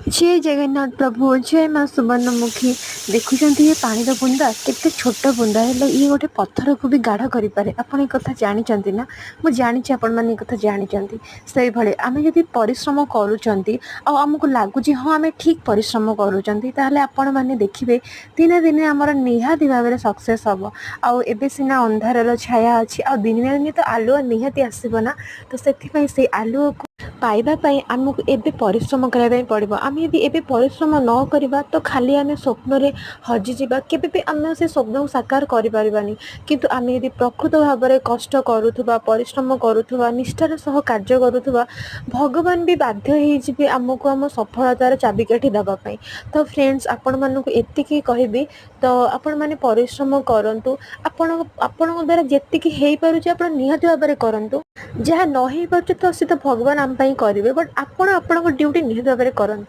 जय जगन्नाथ प्रभु जय माँ सुवर्णमुखी। देखुं ये पानी बुंदा केते छोट बुंदा है ये गोटे पत्थर को भी गाढ़ करें। आपड़ एक कथा जानते ना मुझे जानी आपण मैंने कथा जानते से भाई आम जब परिश्रम करमको लगुच हाँ आम ठीक परिश्रम कर मैंने देखिए दिने दिने आमर निहाती भाव में सक्सेस हम आए सीना अंधार छाया अच्छी आ दिने दिने तो आलुआ निहाती आसना तो से आलुआ को पाइबापी आमको एबे परिश्रम करने पड़ो। आम यदि एबे परिश्रम न करवा तो खाली आम स्वप्न हजिजा केवे आम से स्वप्न को साकार करें किंतु आम यदि प्रकृत भाव में कष्ट करुवा परिश्रम करुवा निष्ठार सह कार्य करुवा भगवान भी बाध्य हो आमको आम सफलतार चाबिकाठी दवापाई। तो फ्रेंड्स आपण मानक एतिकी कहबी तो आपण मैंने परिश्रम करूँ आपण द्वारा जी हो पारे आप निहती भाव में करूँ जहाँ न हो पारे तो सी तो भगवान आम करेंगे बट आपण ड्यूटी निहती भाव में करूँ।